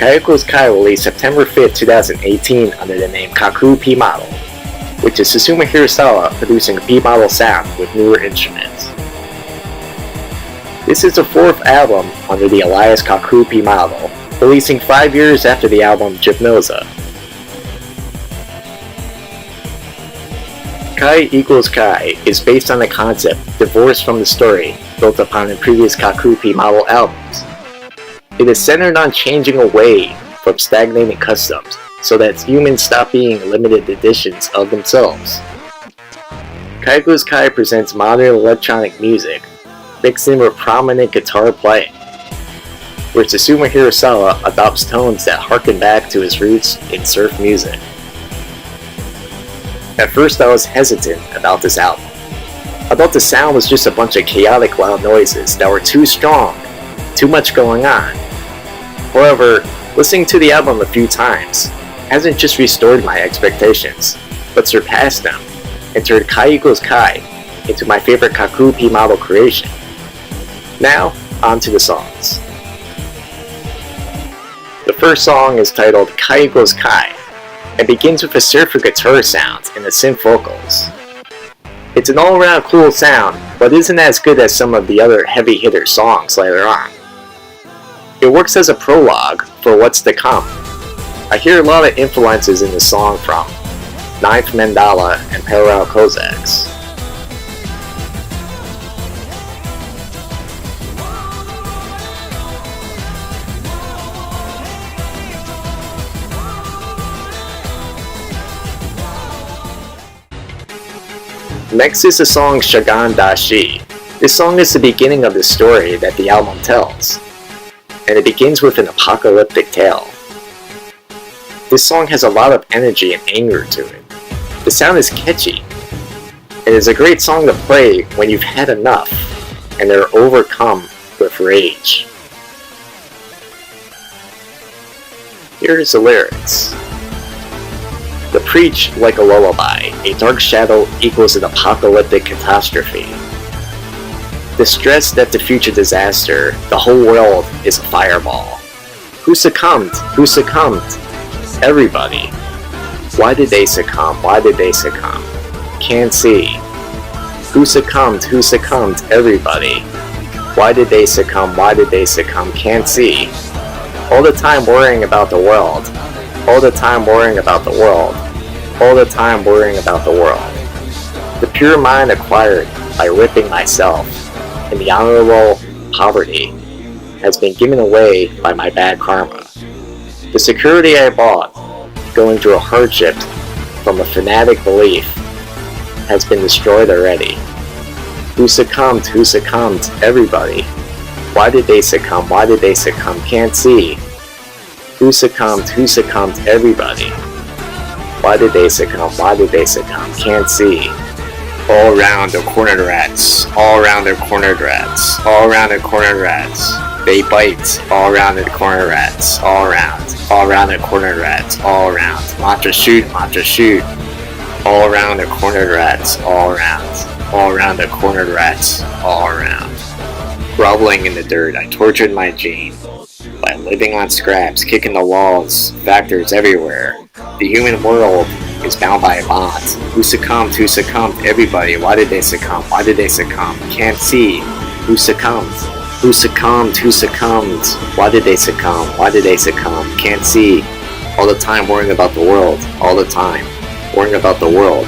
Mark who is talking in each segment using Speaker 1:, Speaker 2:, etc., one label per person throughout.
Speaker 1: Kaku's Kai released September 5, 2018 under the name Kaku P-model, which is Susumu Hirasawa producing a P-model sound with newer instruments. This is the fourth album under the alias Kaku P-model, releasing 5 years after the album Gymnosa. Kai equals Kai is based on the concept divorced from the story built upon the previous Kaku P-model albums. It is centered on changing away from stagnating customs so that humans stop being limited editions of themselves. Kaiku's Kai presents modern electronic music mixed in with prominent guitar playing, where Susumu Hirasawa adopts tones that harken back to his roots in surf music. At first I was hesitant about this album. I thought the sound was just a bunch of chaotic loud noises that were too strong, too much going on. However, listening to the album a few times hasn't just restored my expectations, but surpassed them and turned Kai equals Kai into my favorite Kaku P-model creation. Now, on to the songs. The first song is titled Kai equals Kai and begins with a surfer guitar sound and the synth vocals. It's an all-around cool sound, but isn't as good as some of the other heavy-hitter songs later on. It works as a prologue for what's to come. I hear a lot of influences in the song from Ninth Mandala and Parallel Cossacks. Next is the song Shegaon Dashi. This song is the beginning of the story that the album tells, and it begins with an apocalyptic tale. This song has a lot of energy and anger to it. The sound is catchy. It is a great song to play when you've had enough and are overcome with rage. Here is the lyrics. The preach like a lullaby, a dark shadow equals an apocalyptic catastrophe. Distressed at the future disaster, the whole world is a fireball. Who succumbed? Who succumbed? Everybody. Why did they succumb? Why did they succumb? Can't see. Who succumbed? Who succumbed? Everybody. Why did they succumb? Why did they succumb? Can't see. All the time worrying about the world. All the time worrying about the world. All the time worrying about the world. The pure mind acquired by ripping myself and the honorable poverty has been given away by my bad karma. The security I bought, going through a hardship from a fanatic belief, has been destroyed already. Who succumbed? Who succumbed? Everybody. Why did they succumb? Why did they succumb? Can't see. Who succumbed? Who succumbed? Everybody. Why did they succumb? Why did they succumb? Can't see. All around the cornered rats. All around the cornered rats. All around the cornered rats. They bite. All around the cornered rats. All around. All around the cornered rats. All around. Mantra shoot. Mantra shoot. All around the cornered rats. All around. All around the cornered rats. All around. Groveling in the dirt, I tortured my gene. By living on scraps, kicking the walls, factors everywhere. The human world is bound by a bond. Who succumbed? Who succumbed? Everybody. Why did they succumb? Why did they succumb? Can't see. Who succumbed? Who succumbed? Who succumbed? Why did they succumb? Why did they succumb? Can't see. All the time worrying about the world. All the time. Worrying about the world.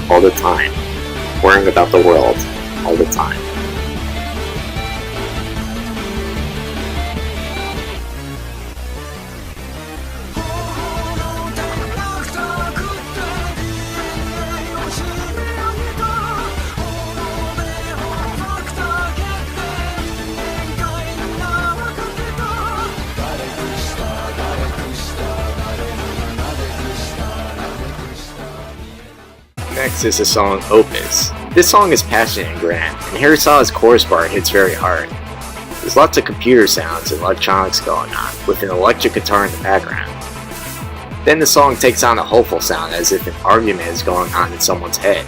Speaker 1: All the time. Worrying about the world. All the time. Next is the song Opus. This song is passionate and grand, and Hirasawa's chorus part hits very hard. There's lots of computer sounds and electronics going on, with an electric guitar in the background. Then the song takes on a hopeful sound as if an argument is going on in someone's head,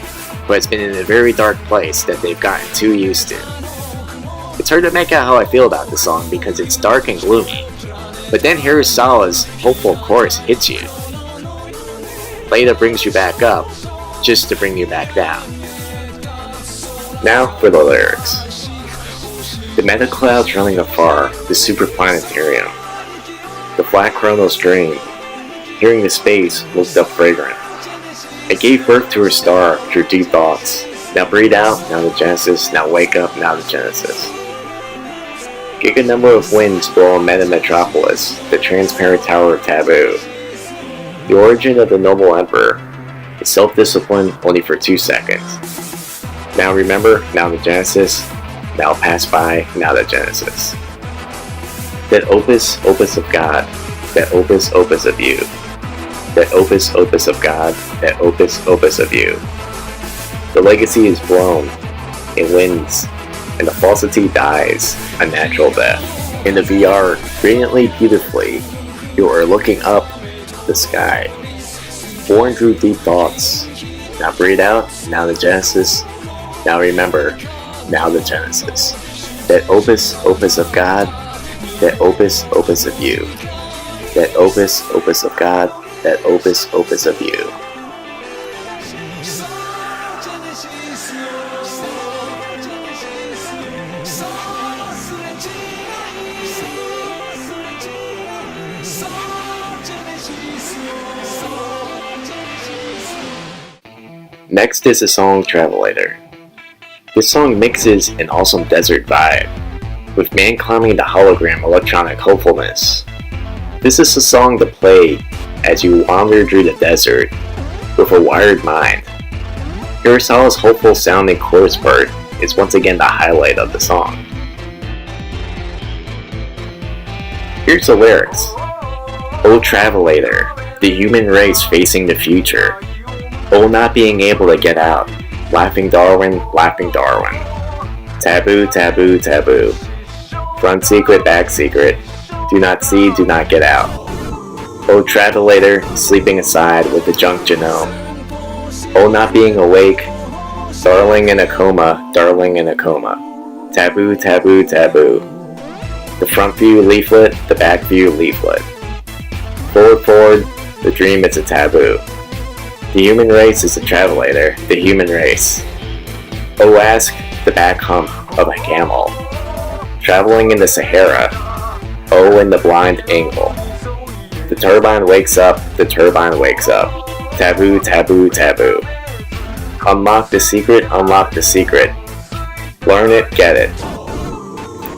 Speaker 1: but it's been in a very dark place that they've gotten too used to. It's hard to make out how I feel about the song because it's dark and gloomy. But then Hirasawa's hopeful chorus hits you. Later brings you back up, just to bring you back down. Now for the lyrics. The meta clouds running afar, the superplanetarium. The flat chronos dream. Hearing the space looked up fragrant. It gave birth to her star through deep thoughts. Now breathe out, now the Genesis, now wake up, now the Genesis. Giga number of winds blow a meta metropolis, the transparent tower of taboo. The origin of the noble emperor is self-discipline only for 2 seconds. Now remember, now the Genesis, now pass by, now the Genesis. That opus, opus of God, that opus, opus of you. That opus, opus of God, that opus, opus of you. The legacy is blown, it wins, and the falsity dies, a natural death. In the VR, brilliantly beautifully, you are looking up the sky. Born through deep thoughts. Now breathe out, now the Genesis. Now remember, now the Genesis. That opus, opus of God, that opus, opus of you. That opus, opus of God, that opus, opus of you. Next is the song Travelator. This song mixes an awesome desert vibe, with man climbing the hologram electronic hopefulness. This is a song to play as you wander through the desert with a wired mind. Hirasawa's hopeful sounding chorus part is once again the highlight of the song. Here's the lyrics. O Travelator, the human race facing the future. Oh, not being able to get out. Laughing Darwin, laughing Darwin. Taboo, taboo, taboo. Front secret, back secret. Do not see, do not get out. Oh, Travelator, sleeping aside with the junk genome. Oh, not being awake. Darling in a coma, darling in a coma. Taboo, taboo, taboo. The front view leaflet, the back view leaflet. Forward, forward, the dream is a taboo. The human race is a travelator, the human race. Oh, ask the back hump of a camel. Traveling in the Sahara. Oh, in the blind angle. The turbine wakes up, the turbine wakes up. Taboo, taboo, taboo. Unlock the secret, unlock the secret. Learn it, get it.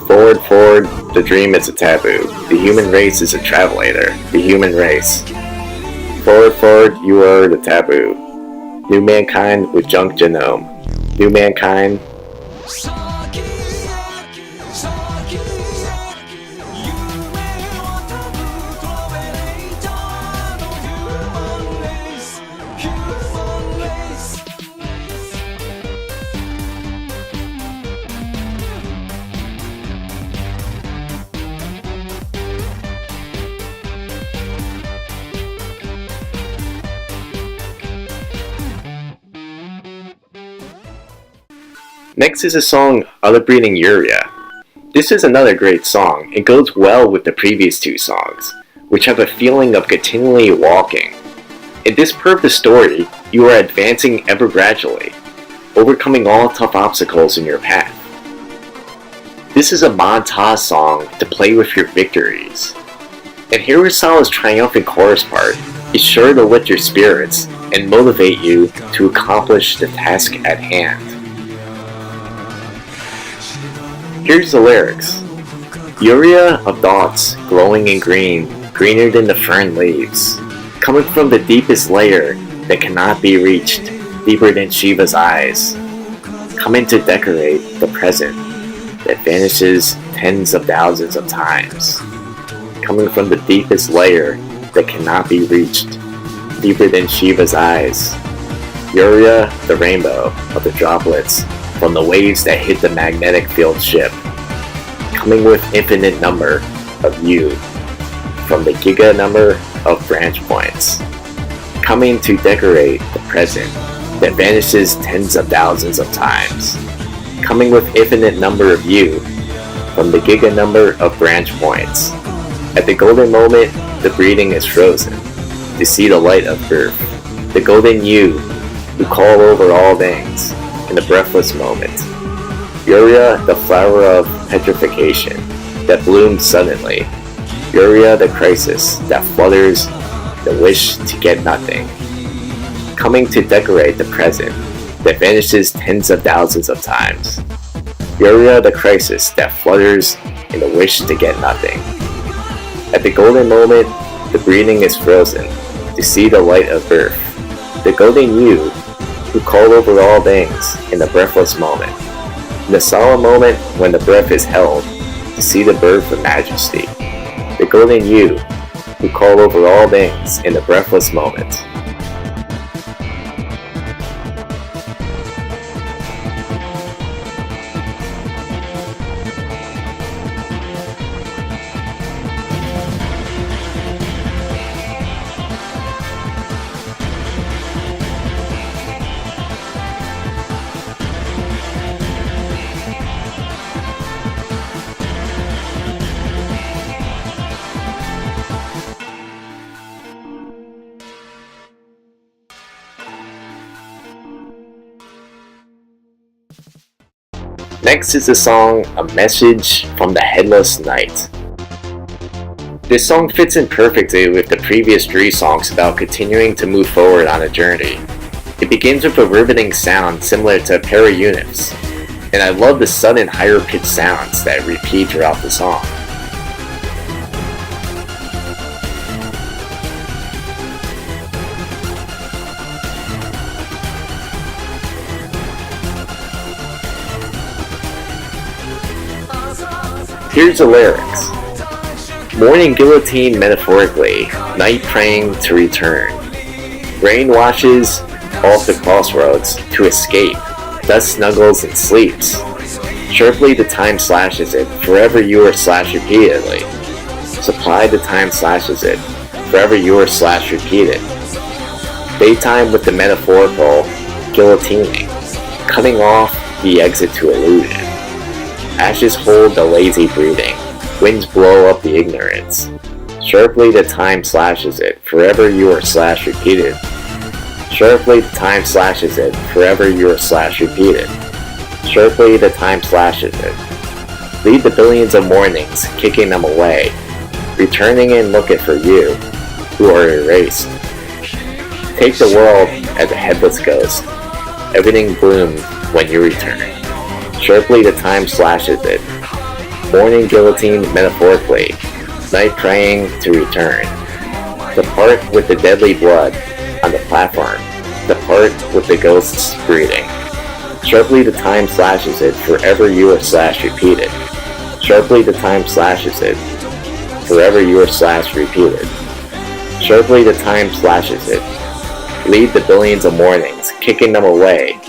Speaker 1: Forward, forward, the dream is a taboo. The human race is a travelator, the human race. Forward, forward, you are the taboo. New mankind with junk genome. New mankind. Next is a song Other Breeding Yuria. This is another great song. It goes well with the previous two songs, which have a feeling of continually walking. In this part of the story, you are advancing ever gradually, overcoming all tough obstacles in your path. This is a montage song to play with your victories. And Hirasawa's triumphant chorus part is sure to lift your spirits and motivate you to accomplish the task at hand. Here's the lyrics. Yuria of thoughts, glowing in green, greener than the fern leaves, coming from the deepest layer that cannot be reached, deeper than Shiva's eyes, coming to decorate the present that vanishes tens of thousands of times, coming from the deepest layer that cannot be reached, deeper than Shiva's eyes. Yuria, the rainbow of the droplets from the waves that hit the magnetic field ship, coming with infinite number of you from the giga number of branch points, coming to decorate the present that vanishes tens of thousands of times, coming with infinite number of you from the giga number of branch points, At the golden moment, the breathing is frozen, to see the light of birth. The golden you, who call over all things, in the breathless moment. Yuria, the flower of petrification, that blooms suddenly. Yuria, the crisis, that flutters, the wish to get nothing. Coming to decorate the present, that vanishes tens of thousands of times. Yuria, the crisis, that flutters in the wish to get nothing. At the golden moment, the breathing is frozen, to see the light of birth. The golden you, who call over all things, in the breathless moment. In the solemn moment when the breath is held, to see the birth of majesty. The golden you, who call over all things, in the breathless moment. Next is the song A Message from the Headless Knight. This song fits in perfectly with the previous 3 songs about continuing to move forward on a journey. It begins with a riveting sound similar to a pair of units, and I love the sudden higher pitched sounds that repeat throughout the song. Here's the lyrics. Morning guillotine metaphorically, night praying to return. Rain washes off the crossroads to escape, dust snuggles and sleeps. Sharply the time slashes it, forever you are slashed repeatedly. Supply the time slashes it, forever you are slashed repeated. Daytime with the metaphorical guillotining, cutting off the exit to illusion. Ashes hold the lazy breathing, winds blow up the ignorance. Sharply the time slashes it, forever you are slashed repeated. Sharply the time slashes it, forever you are slashed repeated. Sharply the time slashes it. Lead the billions of mornings, kicking them away, returning and looking for you, who are erased. Take the world as a headless ghost, everything blooms when you return. Sharply the time slashes it. Morning guillotine metaphorically, night praying to return. The part with the deadly blood on the platform, the part with the ghosts breathing. Sharply the time slashes it, forever you are slashed repeated. Sharply the time slashes it, forever you are slashed repeated. Sharply the time slashes it. Lead the billions of mornings, kicking them away,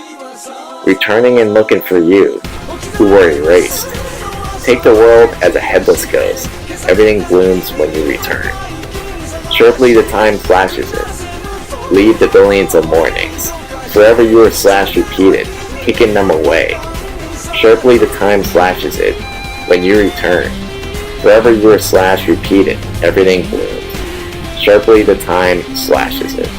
Speaker 1: returning and looking for you, who were erased. Take the world as a headless ghost, everything blooms when you return. Sharply the time slashes it. Lead the billions of mornings, forever you are slashed repeated, kicking them away. Sharply the time slashes it, when you return. Forever you are slashed repeated, everything blooms. Sharply the time slashes it.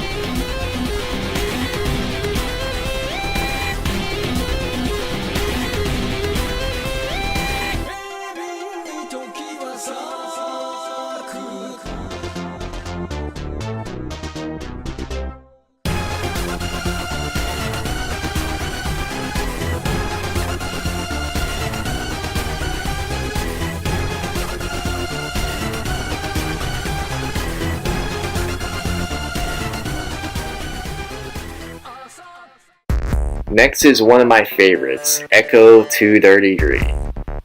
Speaker 1: Next is one of my favorites, Echo 233.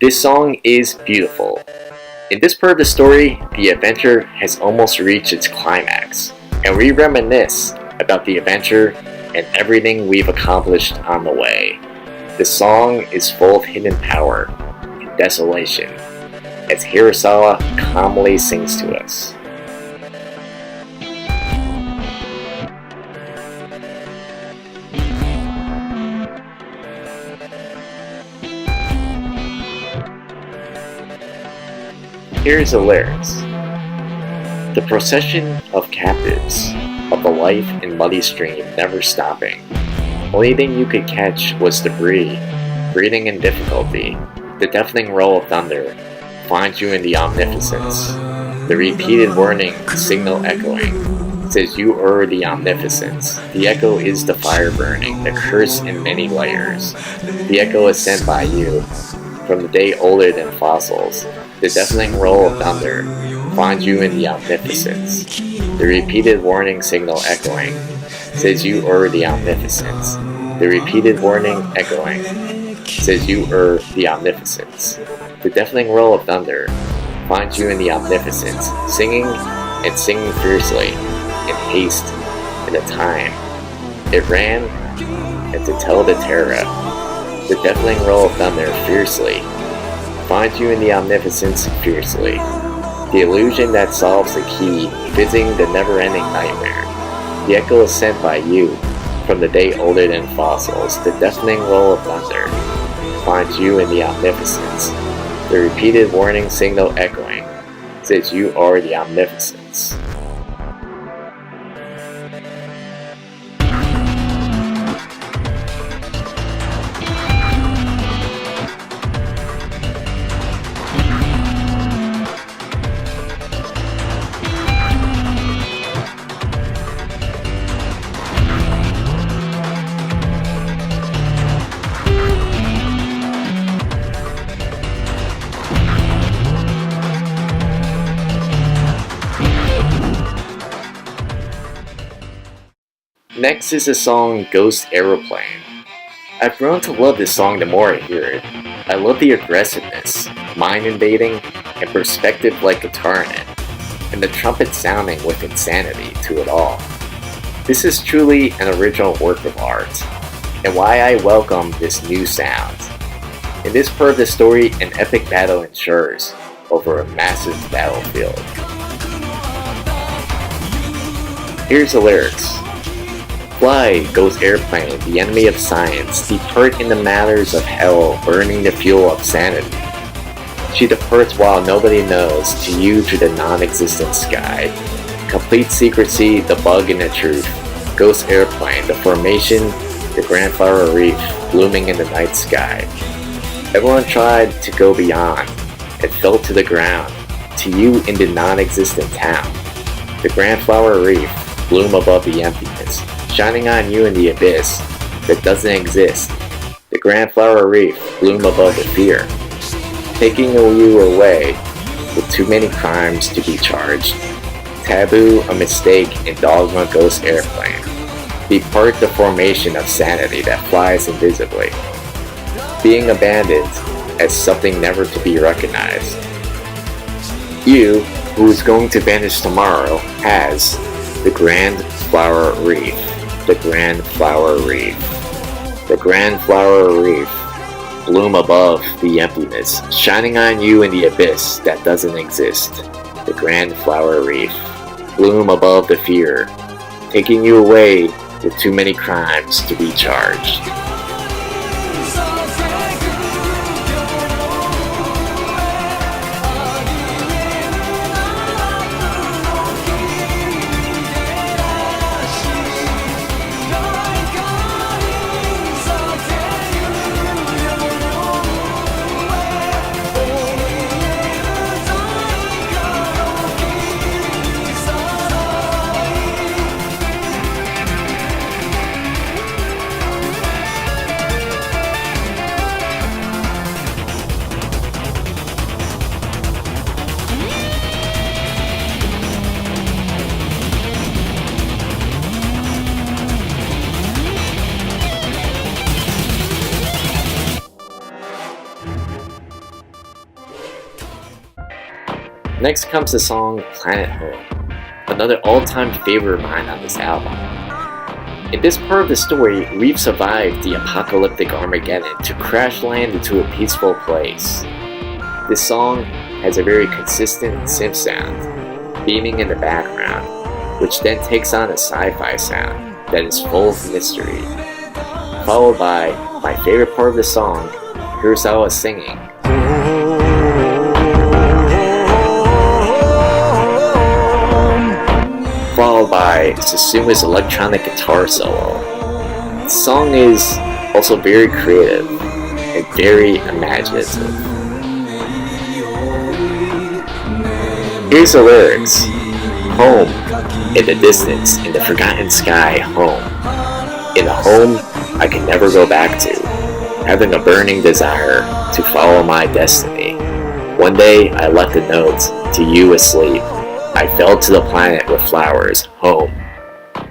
Speaker 1: This song is beautiful. In this part of the story, the adventure has almost reached its climax, and we reminisce about the adventure and everything we've accomplished on the way. The song is full of hidden power and desolation, as Hirasawa calmly sings to us. Here's the lyrics. The procession of captives, of the life in muddy stream never stopping. Only thing you could catch was debris, breathing in difficulty. The deafening roll of thunder finds you in the omnificence. The repeated warning signal echoing says you are the omnificence. The echo is the fire burning, the curse in many layers. The echo is sent by you from the day older than fossils. The deafening roll of thunder finds you in the omnificence. The repeated warning signal echoing says you are the omnificence. The repeated warning echoing says you are the omnificence. The deafening roll of thunder finds you in the omnificence, singing and singing fiercely, in haste, in the time. It ran, and to tell the terror. The deafening roll of thunder fiercely finds you in the omnificence fiercely. The illusion that solves the key, fizzing the never-ending nightmare. The echo is sent by you from the day older than fossils. The deafening roll of thunder finds you in the omnificence. The repeated warning signal echoing says you are the omnificence. Next is the song Ghost Aeroplane. I've grown to love this song the more I hear it. I love the aggressiveness, mind invading, and perspective-like guitar in it, and the trumpet sounding with insanity to it all. This is truly an original work of art, and why I welcome this new sound. In this part of the story, an epic battle ensures over a massive battlefield. Here's the lyrics. Fly, ghost airplane, the enemy of science, depart in the matters of hell, burning the fuel of sanity. She departs while nobody knows, to you to the non-existent sky. Complete secrecy, the bug and the truth. Ghost airplane, the formation, the grand flower reef, blooming in the night sky. Everyone tried to go beyond, and fell to the ground, to you in the non-existent town. The grand flower reef, bloom above the emptiness, shining on you in the abyss that doesn't exist. The grand flower reef, bloom above the fear, taking you away with too many crimes to be charged. Taboo, a mistake, and dogma ghost airplane. Depart the formation of sanity that flies invisibly, being abandoned as something never to be recognized. You, who is going to vanish tomorrow, has the grand flower reef. The grand flower reef. The grand flower reef, bloom above the emptiness, shining on you in the abyss that doesn't exist. The grand flower reef, bloom above the fear, taking you away with too many crimes to be charged. Next comes the song Planet Home, another all-time favorite of mine on this album. In this part of the story, we've survived the apocalyptic Armageddon to crash land into a peaceful place. This song has a very consistent synth sound, beaming in the background, which then takes on a sci-fi sound that is full of mystery, followed by my favorite part of the song, Hirasawa singing. followed by Susumu's electronic guitar solo. The song is also very creative and very imaginative. Here's the lyrics. Home, in the distance, in the forgotten sky, home. In a home I can never go back to, having a burning desire to follow my destiny. One day I left a note to you asleep. I fell to the planet with flowers, home.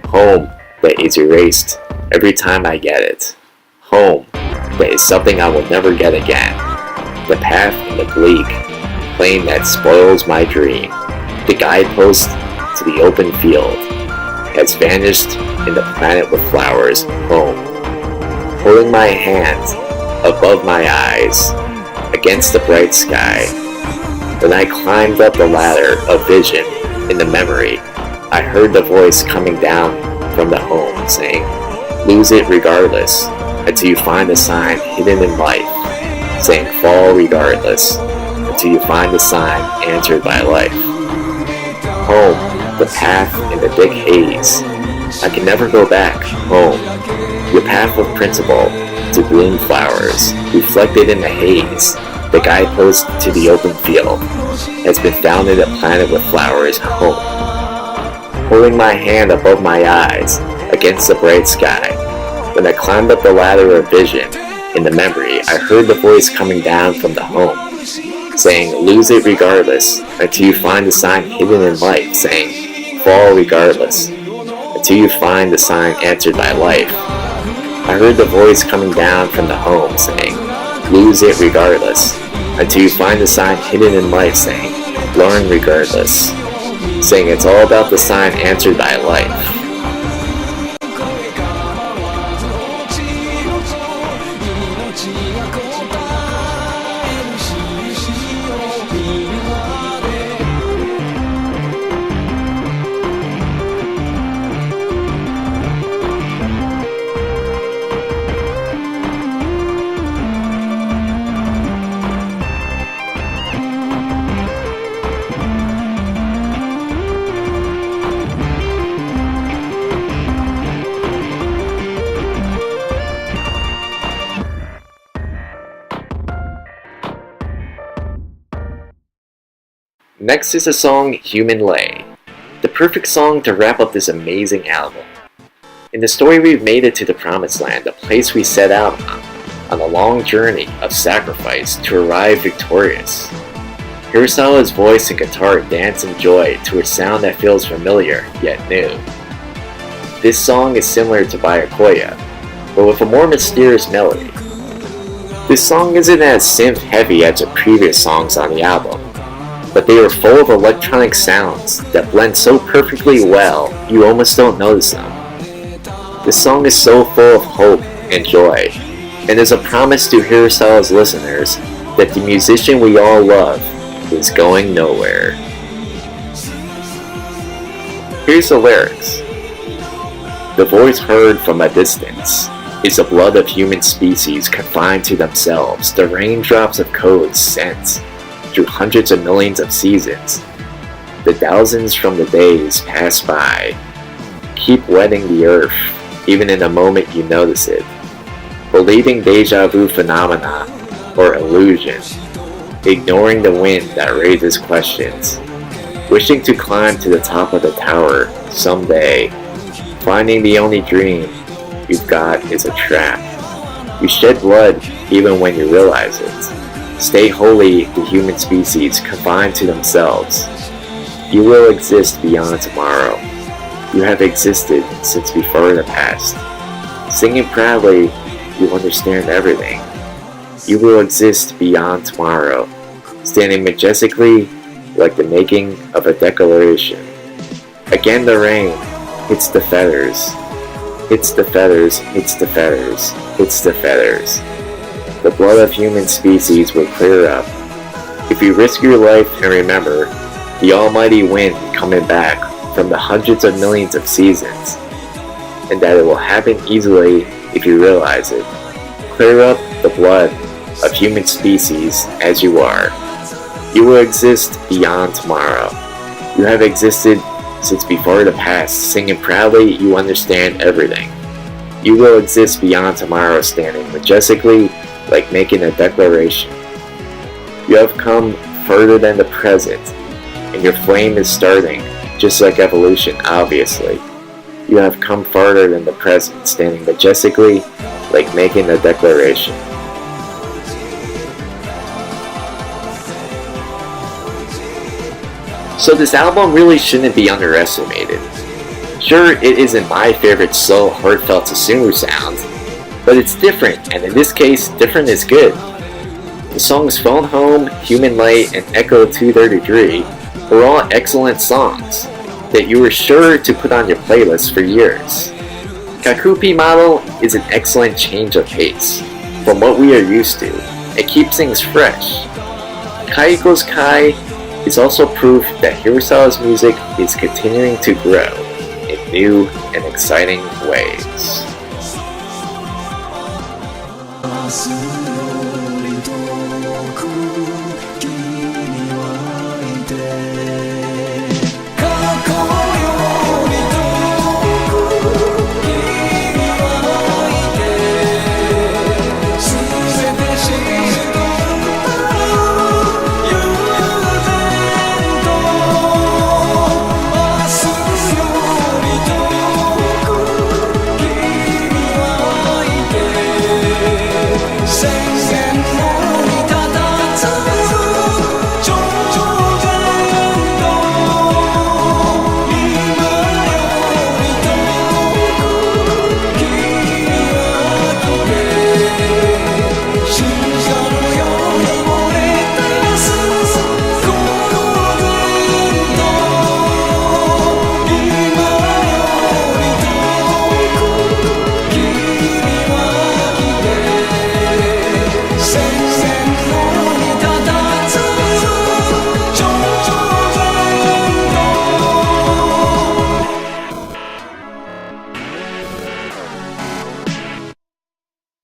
Speaker 1: Home that is erased every time I get it. Home that is something I will never get again. The path in the bleak plain that spoils my dream. The guidepost to the open field has vanished in the planet with flowers, home. Holding my hand above my eyes against the bright sky. When I climbed up the ladder of vision in the memory, I heard the voice coming down from the home saying, lose it regardless until you find a sign hidden in life, saying fall regardless until you find the sign answered by life. Home, the path in the thick haze. I can never go back, home. Your path of principle to bloom flowers, reflected in the haze. The guidepost to the open field has been found in a planet with flowers, home. Holding my hand above my eyes against the bright sky. When I climbed up the ladder of vision in the memory, I heard the voice coming down from the home, saying, lose it regardless until you find the sign hidden in life, saying, fall regardless until you find the sign answered by life. I heard the voice coming down from the home saying, lose it regardless until you find the sign hidden in life, saying, learn regardless, saying it's all about the sign answered by life. Next is the song Human Lay, the perfect song to wrap up this amazing album. In the story we've made it to the promised land, the place we set out on a long journey of sacrifice to arrive victorious. Hirasawa's voice and guitar dance in joy to a sound that feels familiar yet new. This song is similar to Byakuya, but with a more mysterious melody. This song isn't as synth-heavy as the previous songs on the album, but they are full of electronic sounds that blend so perfectly well you almost don't notice them. This song is so full of hope and joy, and is a promise to Hirasawa's listeners that the musician we all love is going nowhere. Here's the lyrics. The voice heard from a distance is the blood of human species confined to themselves, the raindrops of codes sent through hundreds of millions of seasons. The thousands from the days pass by, keep wetting the earth, even in the moment you notice it. Believing deja vu phenomena or illusion, ignoring the wind that raises questions, wishing to climb to the top of the tower someday, finding the only dream you've got is a trap. You shed blood even when you realize it. Stay holy, the human species confined to themselves. You will exist beyond tomorrow. You have existed since before the past. Singing proudly, you understand everything. You will exist beyond tomorrow, standing majestically like the making of a declaration. Again the rain hits the feathers, hits the feathers, hits the feathers, hits the feathers. The blood of human species will clear up. If you risk your life and remember the almighty wind coming back from the hundreds of millions of seasons, and that it will happen easily if you realize it. Clear up the blood of human species as you are. You will exist beyond tomorrow. You have existed sits before the past, singing proudly, you understand everything. You will exist beyond tomorrow, standing majestically, like making a declaration. You have come further than the present, and your flame is starting, just like evolution, obviously. You have come farther than the present, standing majestically, like making a declaration. So this album really shouldn't be underestimated. Sure, it isn't my favorite slow, heartfelt Susumu sound, but it's different, and in this case, different is good. The songs Phone Home, Human Light, and Echo 233 were all excellent songs that you were sure to put on your playlist for years. Kaku P-model is an excellent change of pace from what we are used to. It keeps things fresh. Kai Equals Kai is also proof that Hirasawa's music is continuing to grow in new and exciting ways.